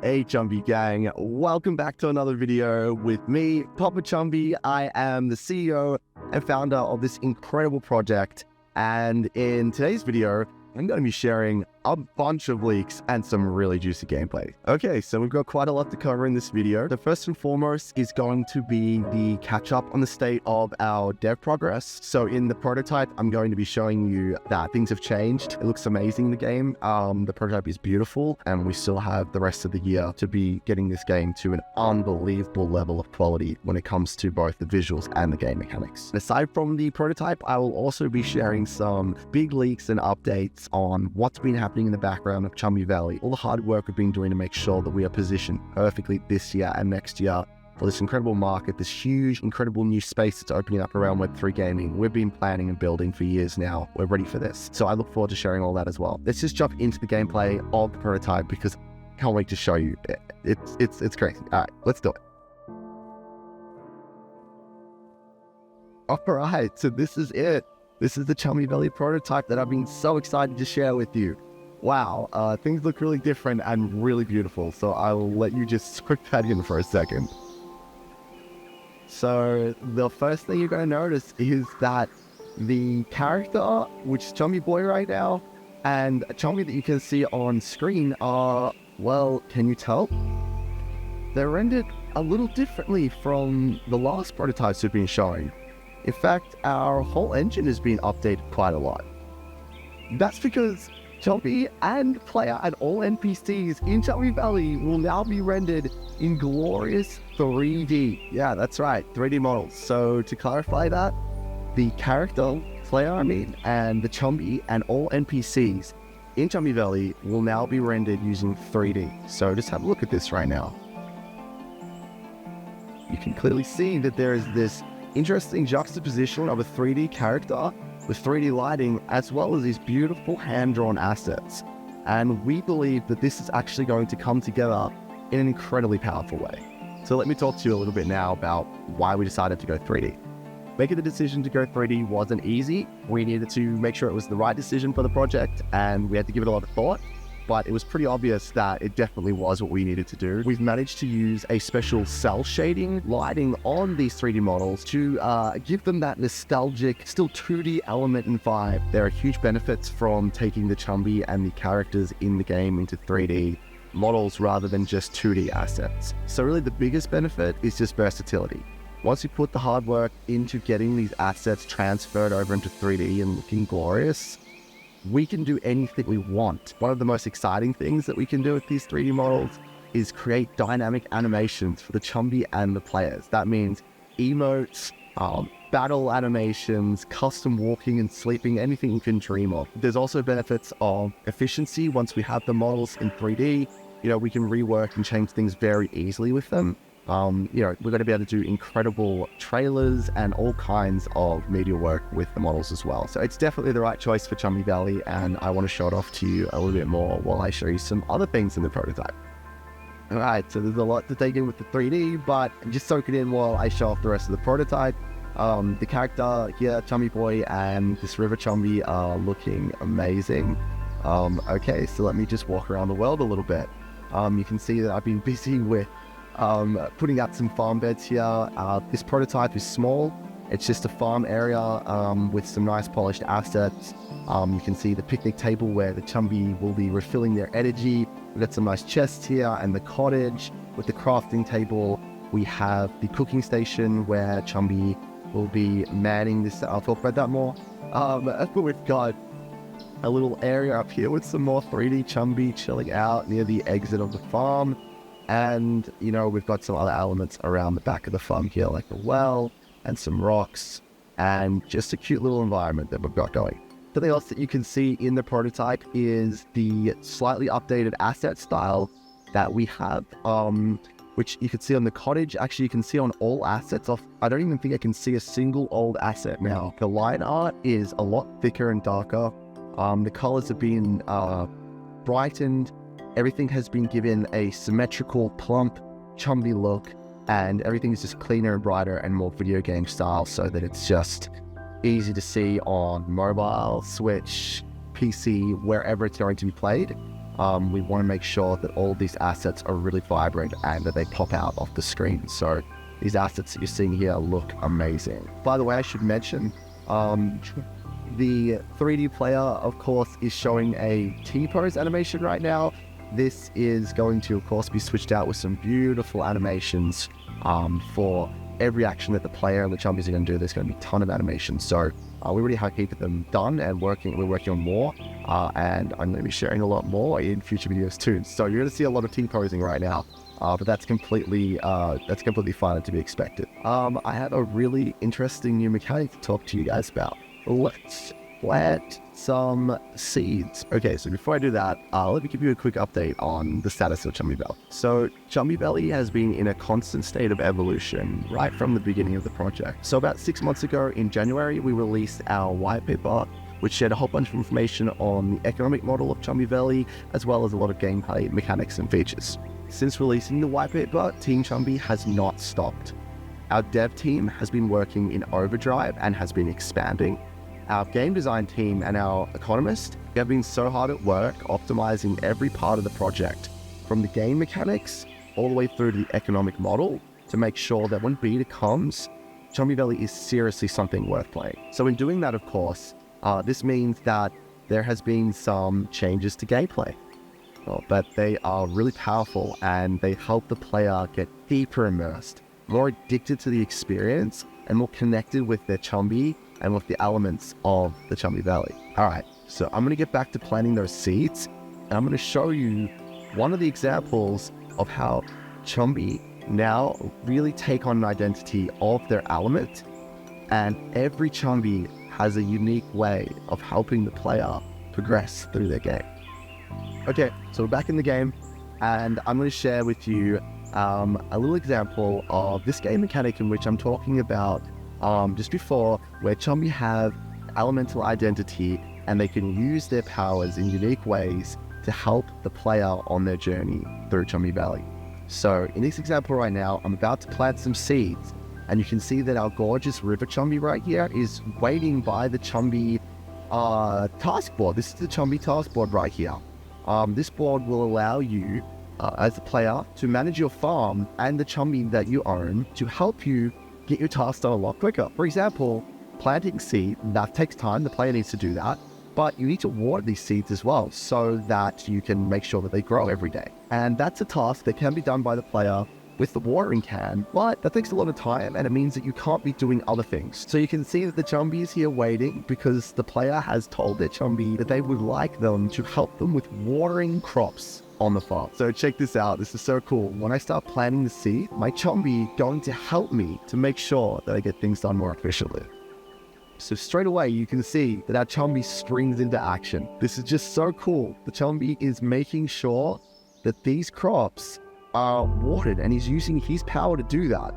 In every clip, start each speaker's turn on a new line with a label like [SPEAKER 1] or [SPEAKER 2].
[SPEAKER 1] Hey Chumbi gang, welcome back to another video with me, Papa Chumbi. I am the CEO and founder of this incredible project, and in today's video, I'm going to be sharing a bunch of leaks and some really juicy gameplay. Okay, so we've got quite a lot to cover in this video. The first and foremost is going to be the catch up on the state of our dev progress. So in the prototype, I'm going to be showing you that things have changed. It looks amazing in the game. The prototype is beautiful, and we still have the rest of the year to be getting this game to an unbelievable level of quality when it comes to both the visuals and the game mechanics. Aside from the prototype, I will also be sharing some big leaks and updates on what's been happening in the background of Chumbi Valley, all the hard work we've been doing to make sure that we are positioned perfectly this year and next year for this incredible market, this huge, incredible new space that's opening up around Web3 gaming. We've been planning and building for years now. We're ready for this. So I look forward to sharing all that as well. Let's just jump into the gameplay of the prototype because I can't wait to show you. It's crazy. All right, let's do it. All right, so this is it. This is the Chumbi Valley prototype that I've been so excited to share with you. Wow, things look really different and really beautiful, so I will let you just script that in for a second. So the first thing you're going to notice is that the character, which is Chumbi Boy right now, and Chumbi that you can see on screen are, well, can you tell? They're rendered a little differently from the last prototypes we've been showing. In fact, our whole engine has been updated quite a lot. That's because Chumbi and player and all NPCs in Chumbi Valley will now be rendered in glorious 3D. Yeah, that's right, 3D models. So to clarify that, the character, player and the Chumbi and all NPCs in Chumbi Valley will now be rendered using 3D. So just have a look at this right now. You can clearly see that there is this interesting juxtaposition of a 3D character with 3D lighting, as well as these beautiful hand-drawn assets. And we believe that this is actually going to come together in an incredibly powerful way. So let me talk to you a little bit now about why we decided to go 3D. Making the decision to go 3D wasn't easy. We needed to make sure it was the right decision for the project, and we had to give it a lot of thought. But it was pretty obvious that it definitely was what we needed to do. We've managed to use a special cell shading lighting on these 3D models to give them that nostalgic, still 2D element and vibe. There are huge benefits from taking the Chumbi and the characters in the game into 3D models rather than just 2D assets. So really the biggest benefit is just versatility. Once we put the hard work into getting these assets transferred over into 3D and looking glorious, we can do anything we want. One of the most exciting things that we can do with these 3D models is create dynamic animations for the Chumbi and the players. That means emotes, battle animations, custom walking and sleeping, anything you can dream of. There's also benefits of efficiency. Once we have the models in 3D, we can rework and change things very easily with them. We're going to be able to do incredible trailers and all kinds of media work with the models as well. So it's definitely the right choice for Chumbi Valley, and I want to show it off to you a little bit more while I show you some other things in the prototype. All right, so there's a lot to take in with the 3D, but just soak it in while I show off the rest of the prototype. The character here, Chumbi Boy, and this River Chumbi are looking amazing. Okay, so let me just walk around the world a little bit. You can see that I've been busy with putting out some farm beds here. This prototype is small. It's just a farm area with some nice polished assets. You can see the picnic table where the Chumbi will be refilling their energy. We've got some nice chests here, and the cottage with the crafting table. We have the cooking station where Chumbi will be manning this. I'll talk about that more. We've got a little area up here with some more 3D Chumbi chilling out near the exit of the farm. And, we've got some other elements around the back of the farm here, like a well and some rocks and just a cute little environment that we've got going. Something else that you can see in the prototype is the slightly updated asset style that we have, which you can see on the cottage. Actually, you can see on all assets. I don't even think I can see a single old asset now. The line art is a lot thicker and darker. The colors have been brightened. Everything has been given a symmetrical, plump, Chumbi look, and everything is just cleaner and brighter and more video game style, so that it's just easy to see on mobile, Switch, PC, wherever it's going to be played. we want to make sure that all these assets are really vibrant and that they pop out off the screen. So these assets that you're seeing here look amazing. By the way, I should mention, the 3D player, of course, is showing a T-pose animation right now. This is going to, of course, be switched out with some beautiful animations for every action that the player and the Chumbies are going to do. There's going to be a ton of animations. So we already have heaps of them done and we're working on more. And I'm going to be sharing a lot more in future videos too. So you're going to see a lot of T-posing right now. But that's completely fine and to be expected. I have a really interesting new mechanic to talk to you guys about. Let's plant some seeds. Okay, so before I do that, let me give you a quick update on the status of Chumbi Valley. So Chumbi Valley has been in a constant state of evolution right from the beginning of the project. So about 6 months ago in January, we released our white paper, which shared a whole bunch of information on the economic model of Chumbi Valley, as well as a lot of gameplay mechanics and features. Since releasing the white paper, Team Chumbi has not stopped. Our dev team has been working in overdrive and has been expanding. Our game design team and our economist have been so hard at work optimizing every part of the project, from the game mechanics all the way through to the economic model, to make sure that when beta comes, Chumbi Valley is seriously something worth playing. So in doing that, of course, this means that there has been some changes to gameplay. But they are really powerful and they help the player get deeper immersed, more addicted to the experience, and more connected with their Chumbi and with the elements of the Chumbi Valley. All right, so I'm going to get back to planting those seeds, and I'm going to show you one of the examples of how Chumbi now really take on an identity of their element, and every Chumbi has a unique way of helping the player progress through their game. Okay, so we're back in the game, and I'm going to share with you a little example of this game mechanic in which I'm talking about just before, where Chumbi have elemental identity and they can use their powers in unique ways to help the player on their journey through Chumbi Valley. So in this example right now, I'm about to plant some seeds, and you can see that our gorgeous river Chumbi right here is waiting by the Chumbi task board. This is the Chumbi task board right here. This board will allow you as a player to manage your farm and the Chumbi that you own to help you get your tasks done a lot quicker. For example, planting seed, that takes time, the player needs to do that, but you need to water these seeds as well so that you can make sure that they grow every day. And that's a task that can be done by the player with the watering can, but that takes a lot of time and it means that you can't be doing other things. So you can see that the Chumbi is here waiting because the player has told their Chumbi that they would like them to help them with watering crops on the farm. So check this out, this is so cool. When I start planting the seed, my Chumbi going to help me to make sure that I get things done more efficiently. So straight away, you can see that our Chumbi springs into action. This is just so cool. The Chumbi is making sure that these crops are watered, and he's using his power to do that.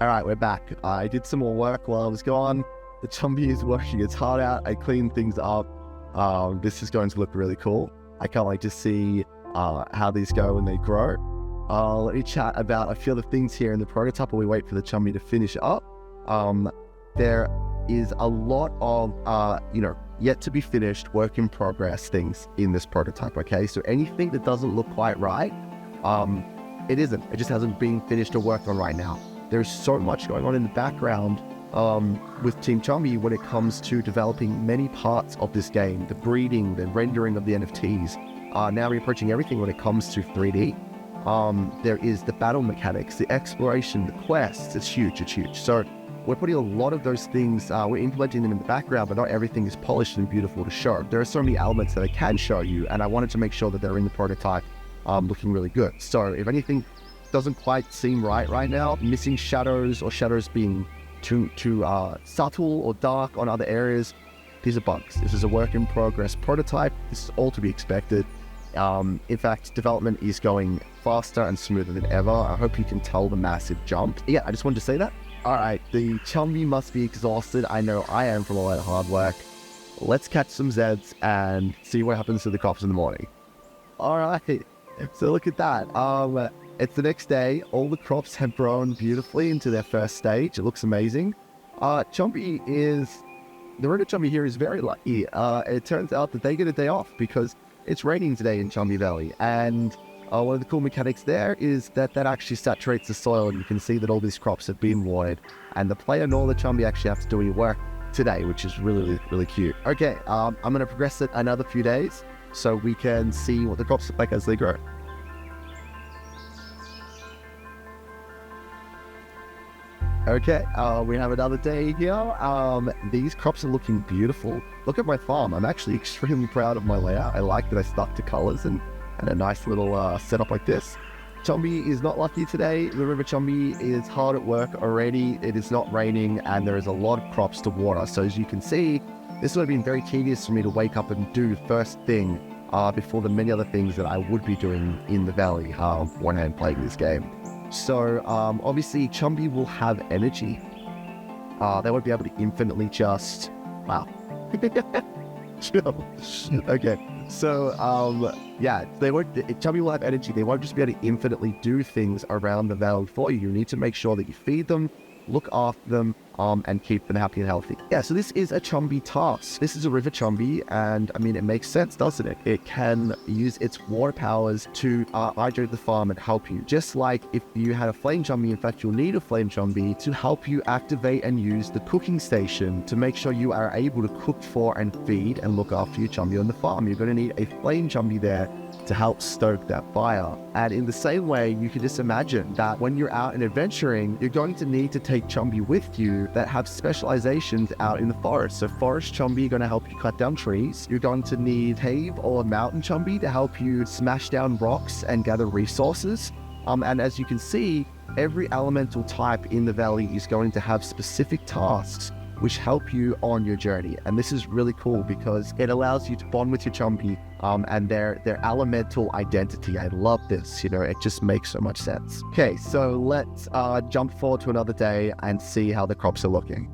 [SPEAKER 1] All right, we're back. I did some more work while I was gone. The Chumbi is working its heart out. I cleaned things up. This is going to look really cool. I can't wait to see how these go when they grow. Let me chat about a few other things here in the prototype while we wait for the Chumbi to finish up. There is a lot of, yet to be finished, work in progress things in this prototype, okay? So anything that doesn't look quite right, it isn't. It just hasn't been finished or worked on right now. There's so much going on in the background with Team Chumbi when it comes to developing many parts of this game, the breeding, the rendering of the NFTs. Now we're approaching everything when it comes to 3D. There is the battle mechanics, the exploration, the quests. It's huge, it's huge. So we're putting a lot of those things, we're implementing them in the background, but not everything is polished and beautiful to show. There are so many elements that I can show you, and I wanted to make sure that they're in the prototype looking really good. So if anything doesn't quite seem right now, missing shadows or shadows being too subtle or dark on other areas, these are bugs. This is a work in progress prototype. This is all to be expected. In fact, development is going faster and smoother than ever. I hope you can tell the massive jump. Yeah, I just wanted to say that. All right, the Chumbi must be exhausted. I know I am from all that hard work. Let's catch some Zeds and see what happens to the crops in the morning. All right, so look at that. It's the next day. All the crops have grown beautifully into their first stage. It looks amazing. The Reddit Chumbi here is very lucky. It turns out that they get a day off because it's raining today in Chumbi Valley, and one of the cool mechanics there is that actually saturates the soil, and you can see that all these crops have been watered, and the player nor the Chumbi actually have to do any work today, which is really, really cute. Okay, I'm going to progress it another few days so we can see what the crops look like as they grow. Okay, we have another day here. These crops are looking beautiful. Look at my farm. I'm actually extremely proud of my layout. I like that I stuck to colors and a nice little setup like this. Chumbi is not lucky today. The River Chumbi is hard at work already. It is not raining and there is a lot of crops to water. So as you can see, this would have been very tedious for me to wake up and do first thing before the many other things that I would be doing in the valley when I'm playing this game. So obviously Chumbi will have energy. They won't be able to infinitely just, wow. Okay, so yeah, Chumbi will have energy. They won't just be able to infinitely do things around the valley for you. You need to make sure that you feed them, look after them, and keep them happy and healthy. Yeah, so this is a Chumbi task. This is a River Chumbi, and I mean, it makes sense, doesn't it? It can use its water powers to hydrate the farm and help you. Just like if you had a Flame Chumbi, in fact, you'll need a Flame Chumbi to help you activate and use the cooking station to make sure you are able to cook for and feed and look after your Chumbi on the farm. You're going to need a Flame Chumbi there to help stoke that fire. And in the same way, you can just imagine that when you're out and adventuring, you're going to need to take Chumbi with you that have specializations out in the forest. So forest Chumbi are going to help you cut down trees. You're going to need cave or mountain Chumbi to help you smash down rocks and gather resources. And as you can see, every elemental type in the valley is going to have specific tasks which help you on your journey. And this is really cool because it allows you to bond with your Chumbi and their elemental identity. I love this, it just makes so much sense. Okay, so let's jump forward to another day and see how the crops are looking.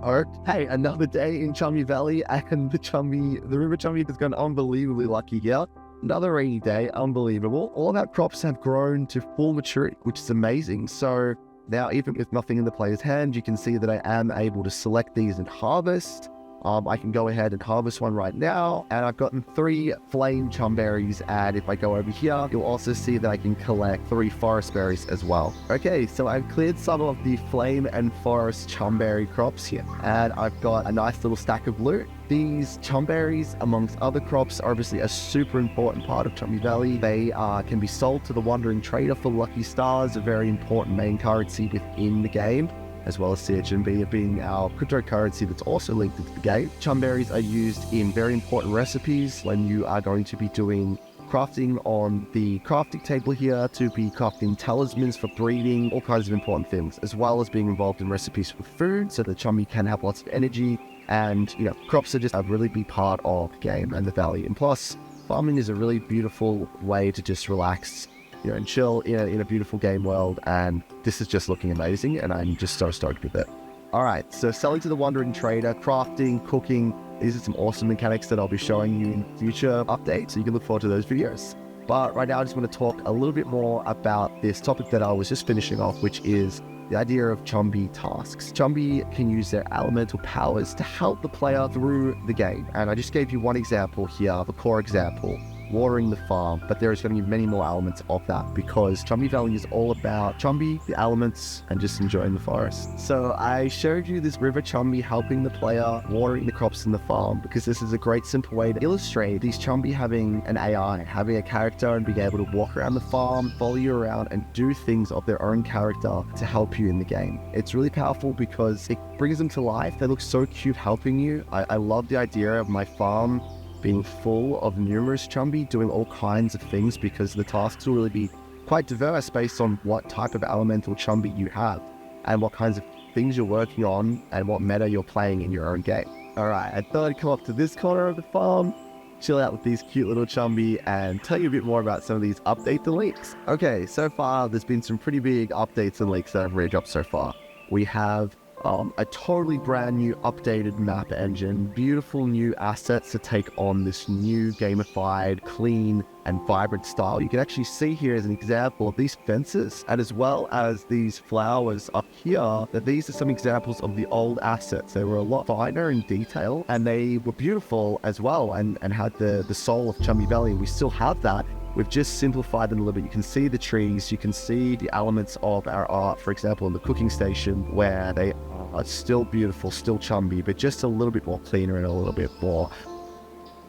[SPEAKER 1] Okay, another day in Chumbi Valley, and the River Chumbi has gone unbelievably lucky here. Another rainy day, unbelievable. All of our crops have grown to full maturity, which is amazing. So now, even with nothing in the player's hand, you can see that I am able to select these and harvest. I can go ahead and harvest one right now, and I've gotten 3 flame chumberries, and if I go over here, you'll also see that I can collect 3 forest berries as well. Okay, so I've cleared some of the flame and forest chumberry crops here, and I've got a nice little stack of loot. These chumberries, amongst other crops, are obviously a super important part of Chumbi Valley. They can be sold to the Wandering Trader for lucky stars, a very important main currency within the game, as well as CHMB being our cryptocurrency that's also linked into the game. Chumberries are used in very important recipes when you are going to be doing crafting on the crafting table here, to be crafting talismans for breeding, all kinds of important things, as well as being involved in recipes for food so the Chumbi can have lots of energy. And, crops are just a really big part of the game and the valley. And plus, farming is a really beautiful way to just relax, and chill in a beautiful game world. And this is just looking amazing, and I'm just so stoked with it. All right, so selling to the Wandering Trader, crafting, cooking, these are some awesome mechanics that I'll be showing you in future updates, so you can look forward to those videos. But right now, I just want to talk a little bit more about this topic that I was just finishing off, which is the idea of Chumbi tasks. Chumbi can use their elemental powers to help the player through the game. And I just gave you one example here, the core example, watering the farm, but there is going to be many more elements of that because Chumbi Valley is all about Chumbi, the elements, and just enjoying the forest. So I showed you this River Chumbi helping the player watering the crops in the farm because this is a great simple way to illustrate these Chumbi having an AI, having a character and being able to walk around the farm, follow you around and do things of their own character to help you in the game. It's really powerful because it brings them to life. They look so cute helping you. I love the idea of my farm being full of numerous Chumbi doing all kinds of things because the tasks will really be quite diverse based on what type of elemental Chumbi you have and what kinds of things you're working on and what meta you're playing in your own game. Alright, I thought I'd come up to this corner of the farm, chill out with these cute little Chumbi and tell you a bit more about some of these updates and leaks. Okay, so far there's been some pretty big updates and leaks that have really dropped so far. We have A totally brand new updated map engine, beautiful new assets to take on this new gamified, clean and vibrant style. You can actually see here as an example of these fences, and as well as these flowers up here, that these are some examples of the old assets. They were a lot finer in detail and they were beautiful as well, and had the soul of Chumbi Valley. We still have that. We've just simplified them a little bit. You can see the trees, you can see the elements of our art, for example, in the cooking station, where they are still beautiful, still chumby, but just a little bit more cleaner and a little bit more.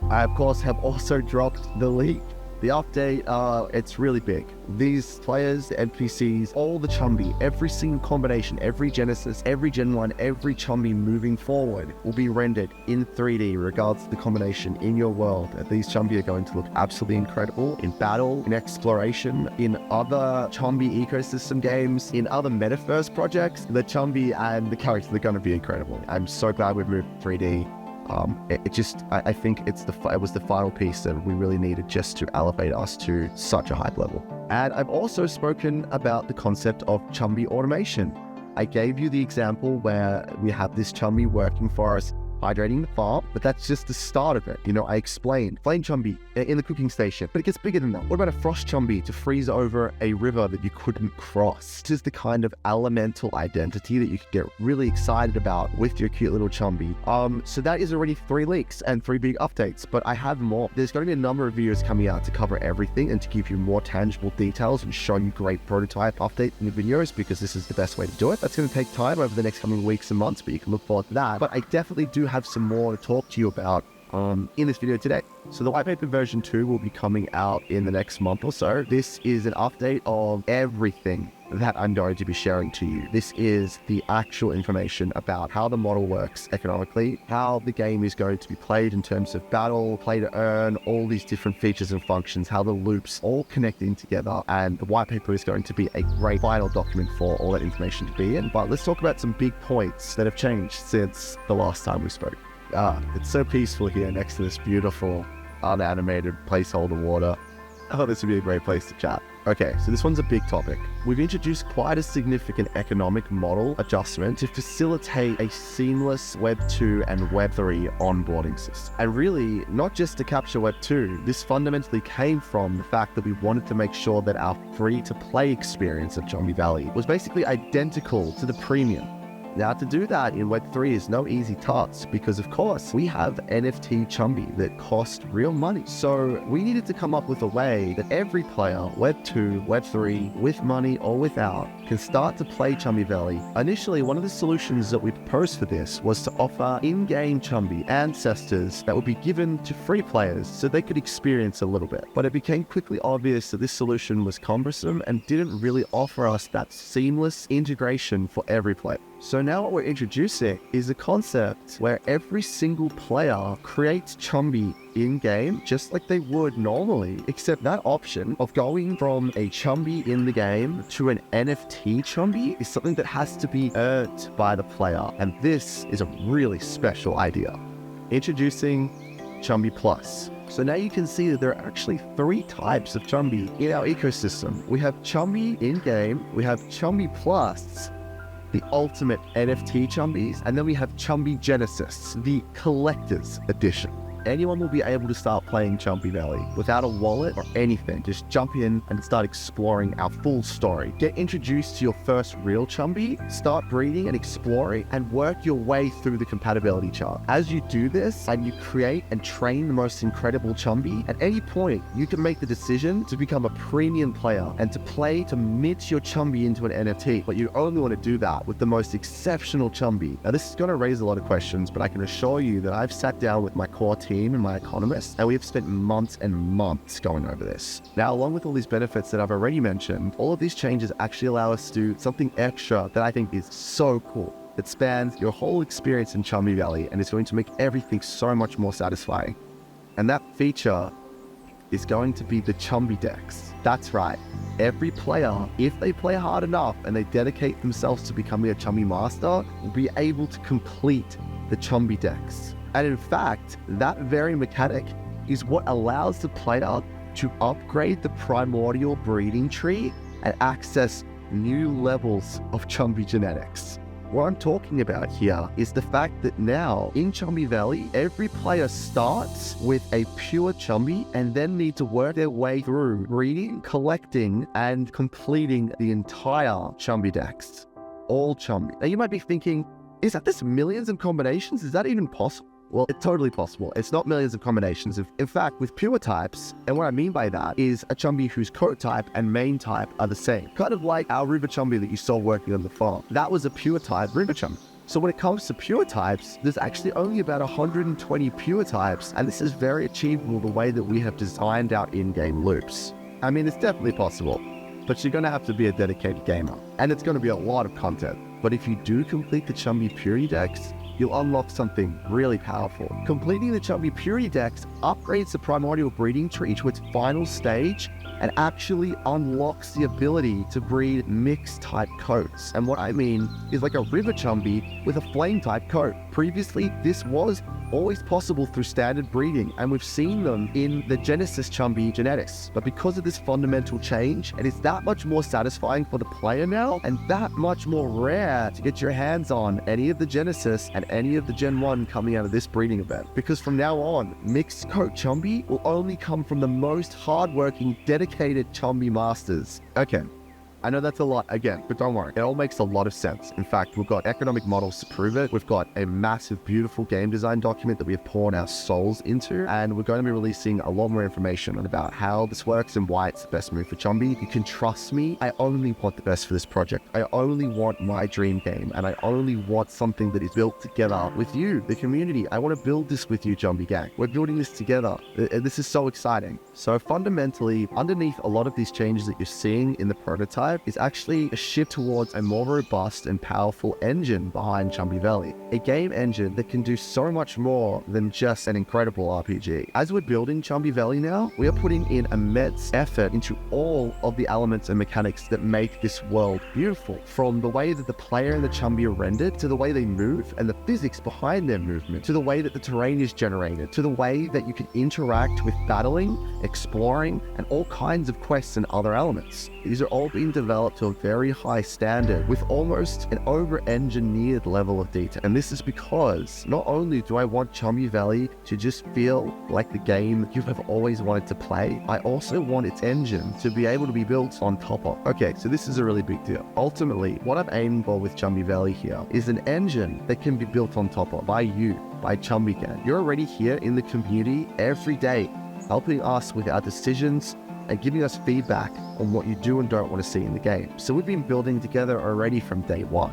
[SPEAKER 1] I, of course, have also dropped the leak. The update, it's really big. These players, the NPCs, all the Chumbi, every single combination, every Genesis, every Gen 1, every Chumbi moving forward will be rendered in 3D regards to the combination in your world. These Chumbi are going to look absolutely incredible in battle, in exploration, in other Chumbi ecosystem games, in other metaverse projects. The Chumbi and the characters are going to be incredible. I'm so glad we've moved 3D. I think it was the final piece that we really needed just to elevate us to such a high level. And I've also spoken about the concept of Chumbi automation. I gave you the example where we have this Chumbi working for us, hydrating the farm, but that's just the start of it. You know, I explained flame Chumbi in the cooking station, but it gets bigger than that. What about a frost Chumbi to freeze over a river that you couldn't cross? This is the kind of elemental identity that you could get really excited about with your cute little Chumbi. So that is already 3 leaks and 3 big updates, but I have more. There's going to be a number of videos coming out to cover everything and to give you more tangible details and show you great prototype updates in the videos, because this is the best way to do it. That's going to take time over the next coming weeks and months, but you can look forward to that. But I definitely do have some more to talk to you about in this video today. So the white paper version 2 will be coming out in the next month or so. This is an update of everything that I'm going to be sharing to you. This is the actual information about how the model works economically, how the game is going to be played in terms of battle, play to earn, all these different features and functions, how the loops all connecting together. And the white paper is going to be a great final document for all that information to be in. But let's talk about some big points that have changed since the last time we spoke. It's so peaceful here next to this beautiful unanimated placeholder water. Oh, this would be a great place to chat. Okay, so this one's a big topic. We've introduced quite a significant economic model adjustment to facilitate a seamless Web 2 and Web 3 onboarding system. And really, not just to capture Web 2, this fundamentally came from the fact that we wanted to make sure that our free-to-play experience of Chumbi Valley was basically identical to the premium. Now, to do that in Web3 is no easy task, because of course we have NFT Chumbi that cost real money. So we needed to come up with a way that every player, Web2, Web3, with money or without, can start to play Chumbi Valley. Initially, one of the solutions that we proposed for this was to offer in-game Chumbi ancestors that would be given to free players so they could experience a little bit. But it became quickly obvious that this solution was cumbersome and didn't really offer us that seamless integration for every player. So now what we're introducing is a concept where every single player creates Chumbi in-game just like they would normally, except that option of going from a Chumbi in the game to an NFT Chumbi is something that has to be earned by the player. And this is a really special idea. Introducing Chumbi Plus. So now you can see that there are actually 3 types of Chumbi in our ecosystem. We have Chumbi in-game, we have Chumbi Plus, the ultimate NFT Chumbis, and then we have Chumbi Genesis, the collector's edition. Anyone will be able to start playing Chumbi Valley without a wallet or anything. Just jump in and start exploring our full story. Get introduced to your first real Chumbi, start breeding and exploring, and work your way through the compatibility chart. As you do this and you create and train the most incredible Chumbi, at any point you can make the decision to become a premium player and to play to mint your Chumbi into an NFT. But you only want to do that with the most exceptional Chumbi. Now this is going to raise a lot of questions, but I can assure you that I've sat down with my core team and my economist, and we have spent months and months going over this. Now, along with all these benefits that I've already mentioned, all of these changes actually allow us to do something extra that I think is so cool. It spans your whole experience in Chumbi Valley and is going to make everything so much more satisfying. And that feature is going to be the Chumbi decks. That's right. Every player, if they play hard enough and they dedicate themselves to becoming a Chumbi master, will be able to complete the Chumbi decks. And in fact, that very mechanic is what allows the player to upgrade the primordial breeding tree and access new levels of Chumbi genetics. What I'm talking about here is the fact that now in Chumbi Valley, every player starts with a pure Chumbi and then need to work their way through breeding, collecting, and completing the entire Chumbi decks. All Chumbi. Now you might be thinking, is that this millions of combinations? Is that even possible? Well, it's totally possible. It's not millions of combinations. In fact, with pure types, and what I mean by that is a Chumbi whose coat type and main type are the same. Kind of like our River Chumbi that you saw working on the farm. That was a pure type River Chumbi. So when it comes to pure types, there's actually only about 120 pure types, and this is very achievable the way that we have designed our in-game loops. I mean, it's definitely possible, but you're going to have to be a dedicated gamer, and it's going to be a lot of content. But if you do complete the Chumbi Purity decks, you'll unlock something really powerful. Completing the Chumbi Purity decks upgrades the primordial breeding tree to its final stage and actually unlocks the ability to breed mixed type coats. And what I mean is like a River Chumbi with a flame type coat. Previously, this was always possible through standard breeding, and we've seen them in the Genesis Chumbi genetics. But because of this fundamental change, it is that much more satisfying for the player now, and that much more rare to get your hands on any of the Genesis and any of the Gen 1 coming out of this breeding event. Because from now on, mixed coat Chumbi will only come from the most hardworking, dedicated Chumbi masters. Okay. I know that's a lot again, but don't worry, it all makes a lot of sense. In fact, we've got economic models to prove it. We've got a massive, beautiful game design document that we have poured our souls into, and we're going to be releasing a lot more information about how this works and why it's the best move for Chumbi. You can trust me, I only want the best for this project. I only want my dream game, and I only want something that is built together with you, the community. I want to build this with you, Chumbi Gang. We're building this together. This is so exciting. So fundamentally, underneath a lot of these changes that you're seeing in the prototype, is actually a shift towards a more robust and powerful engine behind Chumbi Valley. A game engine that can do so much more than just an incredible RPG. As we're building Chumbi Valley now, we are putting in immense effort into all of the elements and mechanics that make this world beautiful. From the way that the player and the Chumbi are rendered, to the way they move and the physics behind their movement, to the way that the terrain is generated, to the way that you can interact with battling, exploring, and all kinds of quests and other elements. These are all being developed to a very high standard with almost an over-engineered level of detail. And this is because not only do I want Chumbi Valley to just feel like the game you have always wanted to play, I also want its engine to be able to be built on top of. Okay, so this is a really big deal. Ultimately, what I'm aiming for with Chumbi Valley here is an engine that can be built on top of by you, by Chumbi Gang. You're already here in the community every day, helping us with our decisions and giving us feedback on what you do and don't want to see in the game. So we've been building together already from day one.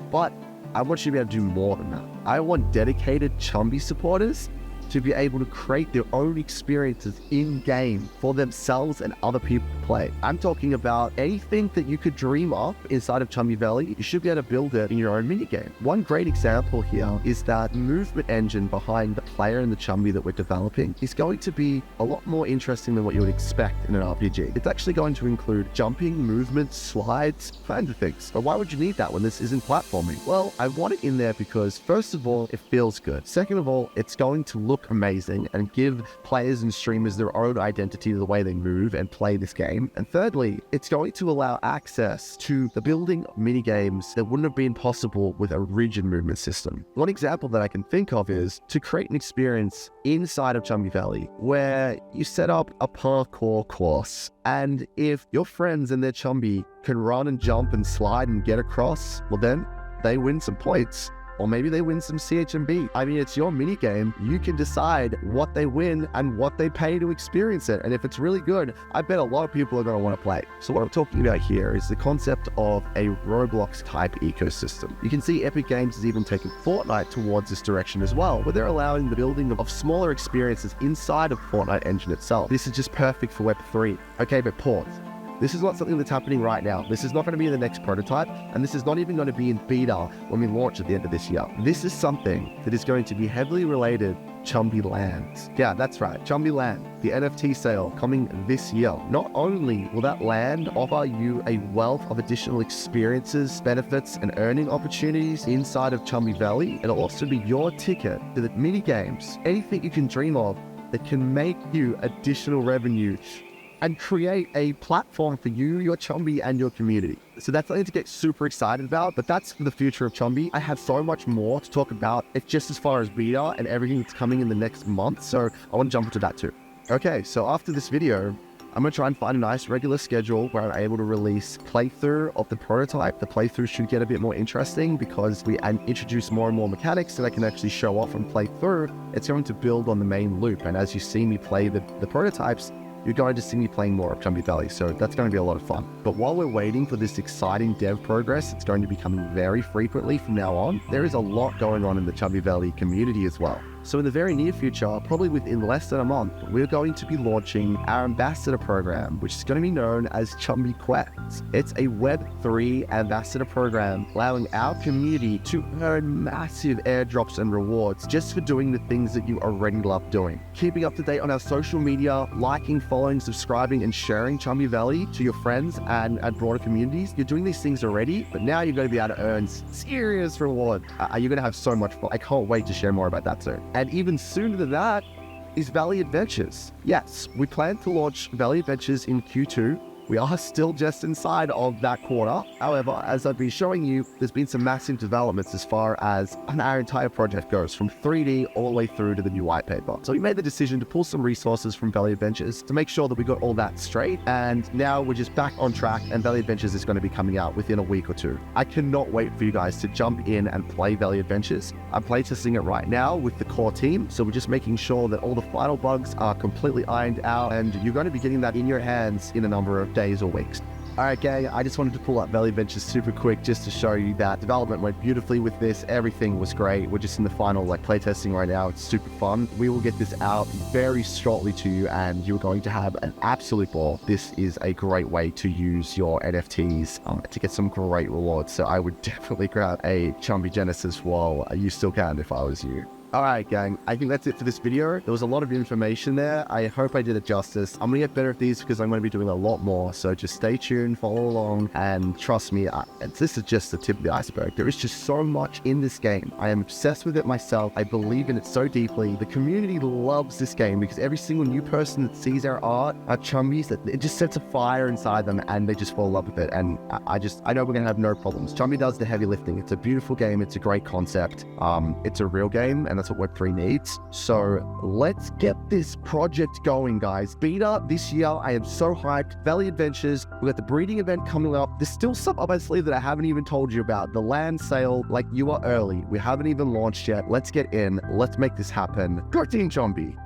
[SPEAKER 1] But I want you to be able to do more than that. I want dedicated Chumbi supporters to be able to create their own experiences in-game for themselves and other people to play. I'm talking about anything that you could dream of inside of Chumbi Valley, you should be able to build it in your own minigame. One great example here is that movement engine behind the player and the Chumbi that we're developing is going to be a lot more interesting than what you would expect in an RPG. It's actually going to include jumping, movement, slides, kinds of things. But why would you need that when this isn't platforming? Well, I want it in there because first of all, it feels good. Second of all, it's going to look amazing and give players and streamers their own identity to the way they move and play this game. And thirdly, it's going to allow access to the building of minigames that wouldn't have been possible with a rigid movement system. One example that I can think of is to create an experience inside of Chumbi Valley where you set up a parkour course, and if your friends and their Chumbi can run and jump and slide and get across, well then they win some points. Or maybe they win some CHMB. I mean, it's your minigame. You can decide what they win and what they pay to experience it. And if it's really good, I bet a lot of people are going to want to play. So what I'm talking about here is the concept of a Roblox type ecosystem. You can see Epic Games has even taken Fortnite towards this direction as well, where they're allowing the building of smaller experiences inside of Fortnite engine itself. This is just perfect for Web3. Okay, but pause. This is not something that's happening right now. This is not going to be in the next prototype, and this is not even going to be in beta when we launch at the end of this year. This is something that is going to be heavily related to Chumbi Land. Yeah, that's right, Chumbi Land, the NFT sale coming this year. Not only will that land offer you a wealth of additional experiences, benefits, and earning opportunities inside of Chumbi Valley, it'll also be your ticket to the mini games, anything you can dream of that can make you additional revenue and create a platform for you, your Chumbi, and your community. So that's something to get super excited about, but that's for the future of Chumbi. I have so much more to talk about. It's just as far as beta and everything that's coming in the next month. So I want to jump into that too. Okay, so after this video, I'm going to try and find a nice regular schedule where I'm able to release playthrough of the prototype. The playthrough should get a bit more interesting because we introduce more and more mechanics that I can actually show off and play through. It's going to build on the main loop. And as you see me play the prototypes, you're going to see me playing more of Chumbi Valley. So that's going to be a lot of fun. But while we're waiting for this exciting dev progress, it's going to be coming very frequently from now on. There is a lot going on in the Chumbi Valley community as well. So in the very near future, probably within less than a month, we're going to be launching our ambassador program, which is going to be known as Chumbi Quests. It's a Web3 ambassador program allowing our community to earn massive airdrops and rewards just for doing the things that you already love doing. Keeping up to date on our social media, liking, following, subscribing, and sharing Chumbi Valley to your friends and broader communities. You're doing these things already, but now you're going to be able to earn serious reward. You're going to have so much fun. I can't wait to share more about that soon. And even sooner than that is Valley Adventures. Yes, we plan to launch Valley Adventures in Q2. We are still just inside of that quarter. However, as I've been showing you, there's been some massive developments as far as our entire project goes, from 3D all the way through to the new white paper. So we made the decision to pull some resources from Valley Adventures to make sure that we got all that straight. And now we're just back on track, and Valley Adventures is going to be coming out within a week or two. I cannot wait for you guys to jump in and play Valley Adventures. I'm playtesting it right now with the core team. So we're just making sure that all the final bugs are completely ironed out, and you're going to be getting that in your hands in a number of days or weeks. Alright gang, I just wanted to pull up Valley Adventures super quick just to show you that development went beautifully with this. Everything was great. We're just in the final playtesting right now. It's super fun. We will get this out very shortly to you, and you're going to have an absolute ball. This is a great way to use your NFTs to get some great rewards. So I would definitely grab a Chumbi Genesis while you still can if I was you. Alright gang, I think that's it for this video. There was a lot of information there. I hope I did it justice. I'm going to get better at these because I'm going to be doing a lot more. So just stay tuned, follow along, and trust me, this is just the tip of the iceberg. There is just so much in this game. I am obsessed with it myself. I believe in it so deeply. The community loves this game because every single new person that sees our art, our Chumbis, it just sets a fire inside them and they just fall in love with it. And I know we're going to have no problems. Chumbi does the heavy lifting. It's a beautiful game. It's a great concept. It's a real game, and that's what Web3 needs. So let's get this project going, guys. Beta this year, I am so hyped. Valley Adventures, we got the breeding event coming up. There's still some up my sleeve that I haven't even told you about. The land sale, you are early. We haven't even launched yet. Let's get in. Let's make this happen. Go Team Chumbi.